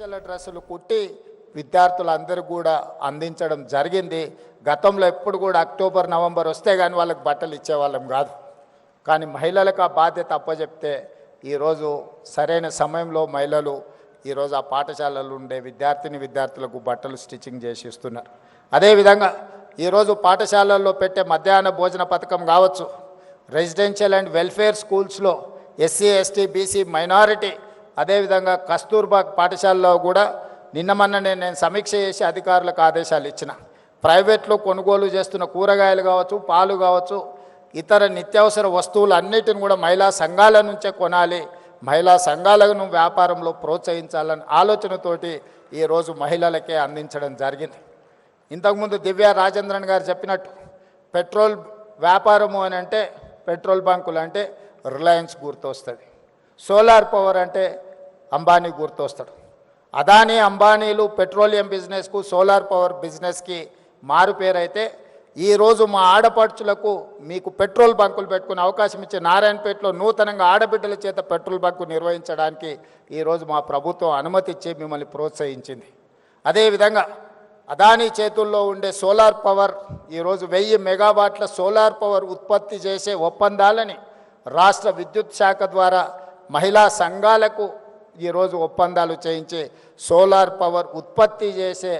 Special డ్రెస్సులు కుట్టి విద్యార్థులందరూ కూడా అందించడం జరిగింది. గతంలో ఎప్పుడు కూడా అక్టోబర్ నవంబర్ వస్తే కానీ వాళ్ళకి బట్టలు ఇచ్చేవాళ్ళం కాదు. కానీ మహిళలకు ఆ బాధ్యత అప్పచెప్తే ఈరోజు సరైన సమయంలో మహిళలు ఈరోజు ఆ పాఠశాలలు ఉండే విద్యార్థులకు బట్టలు స్టిచ్చింగ్ చేసి ఇస్తున్నారు. అదేవిధంగా ఈరోజు పాఠశాలల్లో పెట్టే మధ్యాహ్న భోజన పథకం కావచ్చు, రెసిడెన్షియల్ అండ్ వెల్ఫేర్ స్కూల్స్లో ఎస్సీ ఎస్టీ బీసీ మైనారిటీ, అదేవిధంగా కస్తూర్బా పాఠశాలలో కూడా నిన్నమన్ననే నేను సమీక్ష చేసి అధికారులకు ఆదేశాలు ఇచ్చిన. ప్రైవేట్లో కొనుగోలు చేస్తున్న కూరగాయలు కావచ్చు, పాలు కావచ్చు, ఇతర నిత్యావసర వస్తువులు అన్నిటిని కూడా మహిళా సంఘాల నుంచే కొనాలి, మహిళా సంఘాలను వ్యాపారంలో ప్రోత్సహించాలని ఆలోచనతోటి ఈరోజు మహిళలకే అందించడం జరిగింది. ఇంతకుముందు దివ్య రాజేంద్రన్ గారు చెప్పినట్టు పెట్రోల్ వ్యాపారము అని అంటే పెట్రోల్ బంకులు అంటే రిలయన్స్ గుర్తొస్తుంది, సోలార్ పవర్ అంటే అంబానీ గుర్తొస్తాడు. అదానీ అంబానీలు పెట్రోలియం బిజినెస్కు సోలార్ పవర్ బిజినెస్కి మారు పేరైతే ఈరోజు మా ఆడపడుచులకు మీకు పెట్రోల్ బంకులు పెట్టుకునే అవకాశం ఇచ్చే నారాయణపేటలో నూతనంగా ఆడబిడ్డల చేత పెట్రోల్ బంకు నిర్వహించడానికి ఈరోజు మా ప్రభుత్వం అనుమతి ఇచ్చి మిమ్మల్ని ప్రోత్సహించింది. అదేవిధంగా అదానీ చేతుల్లో ఉండే సోలార్ పవర్ ఈరోజు 1000 మెగావాట్ల సోలార్ పవర్ ఉత్పత్తి చేసే ఒప్పందాలని రాష్ట్ర విద్యుత్ శాఖ ద్వారా మహిళా సంఘాలకు ఈరోజు ఒప్పందాలు చేయించి సోలార్ పవర్ ఉత్పత్తి చేసే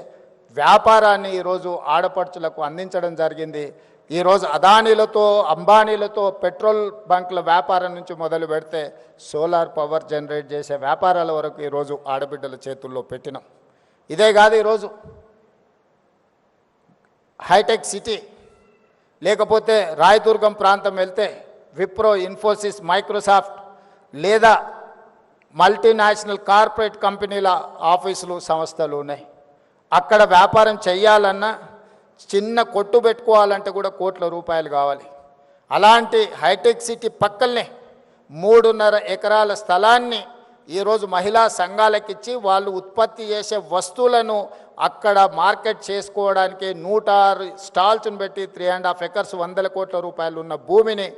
వ్యాపారాన్ని ఈరోజు ఆడపడుచులకు అందించడం జరిగింది. ఈరోజు అదానీలతో అంబానీలతో పెట్రోల్ బంకుల వ్యాపారం నుంచి మొదలు పెడితే సోలార్ పవర్ జనరేట్ చేసే వ్యాపారాల వరకు ఈరోజు ఆడబిడ్డల చేతుల్లో పెట్టినాం. ఇదే కాదు, ఈరోజు హైటెక్ సిటీ లేకపోతే రాయదుర్గం ప్రాంతం వెళ్తే విప్రో, ఇన్ఫోసిస్, మైక్రోసాఫ్ట్ లేదా మల్టీనేషనల్ కార్పొరేట్ కంపెనీల ఆఫీసులు సంస్థలు ఉన్నాయి. అక్కడ వ్యాపారం చేయాలన్నా చిన్న కొట్టు పెట్టుకోవాలంటే కూడా కోట్ల రూపాయలు కావాలి. అలాంటి హైటెక్ సిటీ పక్కనే 3.5 ఎకరాల స్థలాన్ని ఈరోజు మహిళా సంఘాలకు ఇచ్చి వాళ్ళు ఉత్పత్తి చేసే వస్తువులను అక్కడ మార్కెట్ చేసుకోవడానికి 106 స్టాల్స్ను పెట్టి 3.5 ఎకర్స్ 100 కోట్ల రూపాయలు ఉన్న భూమిని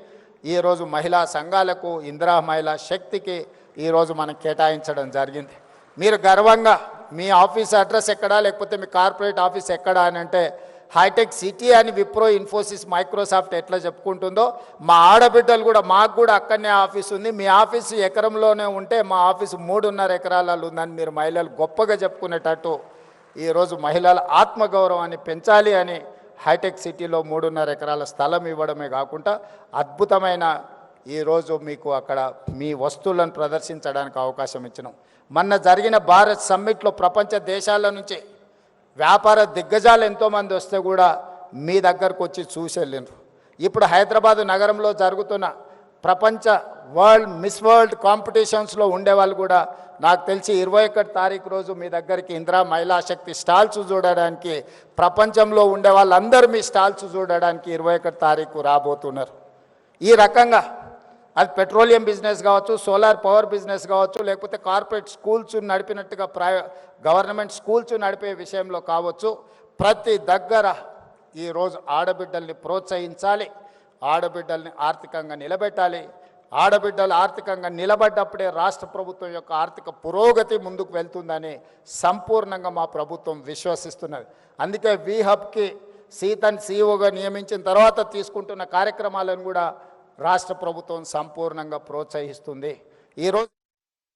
ఈరోజు మహిళా సంఘాలకు, ఇందిరా మహిళా శక్తికి ఈరోజు మనం కేటాయించడం జరిగింది. మీరు గర్వంగా మీ ఆఫీస్ అడ్రస్ ఎక్కడా లేకపోతే మీ కార్పొరేట్ ఆఫీస్ ఎక్కడా అని అంటే హైటెక్ సిటీ అని విప్రో, ఇన్ఫోసిస్, మైక్రోసాఫ్ట్ ఎట్లా చెప్పుకుంటుందో మా ఆడబిడ్డలు కూడా మాకు కూడా అక్కడనే ఆఫీస్ ఉంది, మీ ఆఫీసు ఎకరంలోనే ఉంటే మా ఆఫీసు 3.5 ఎకరాలలో ఉందని మీరు మహిళలు గొప్పగా చెప్పుకునేటట్టు ఈరోజు మహిళల ఆత్మగౌరవాన్ని పెంచాలి అని హైటెక్ సిటీలో 3.5 ఎకరాల స్థలం ఇవ్వడమే కాకుండా అద్భుతమైన ఈరోజు మీకు అక్కడ మీ వస్తువులను ప్రదర్శించడానికి అవకాశం ఇచ్చినాం. మొన్న జరిగిన భారత్ సమ్మిట్లో ప్రపంచ దేశాల నుంచి వ్యాపార దిగ్గజాలు ఎంతోమంది వస్తే కూడా మీ దగ్గరకు వచ్చి చూసి వెళ్ళినారు. ఇప్పుడు హైదరాబాద్ నగరంలో జరుగుతున్న ప్రపంచ మిస్ వరల్డ్ కాంపిటీషన్స్లో ఉండేవాళ్ళు కూడా నాకు తెలిసి 21 తారీఖు రోజు మీ దగ్గరికి ఇందిరా మహిళా శక్తి స్టాల్స్ చూడడానికి, ప్రపంచంలో ఉండే వాళ్ళందరూ మీ స్టాల్స్ చూడడానికి 21 తారీఖు రాబోతున్నారు. ఈ రకంగా అది పెట్రోలియం బిజినెస్ కావచ్చు, సోలార్ పవర్ బిజినెస్ కావచ్చు, లేకపోతే కార్పొరేట్ స్కూల్స్ నడిపినట్టుగా గవర్నమెంట్ స్కూల్స్ నడిపే విషయంలో కావచ్చు, ప్రతి దగ్గర ఈరోజు ఆడబిడ్డల్ని ప్రోత్సహించాలి, ఆడబిడ్డల్ని ఆర్థికంగా నిలబెట్టాలి. ఆడబిడ్డలు ఆర్థికంగా నిలబడ్డప్పుడే రాష్ట్ర ప్రభుత్వం యొక్క ఆర్థిక పురోగతి ముందుకు వెళ్తుందని సంపూర్ణంగా మా ప్రభుత్వం విశ్వసిస్తున్నది. అందుకే వి హబ్కి సీతన్ సిఇఓగా నియమించిన తర్వాత తీసుకుంటున్న కార్యక్రమాలను కూడా రాష్ట్ర ప్రభుత్వం సంపూర్ణంగా ప్రోత్సహిస్తుంది. ఈరోజు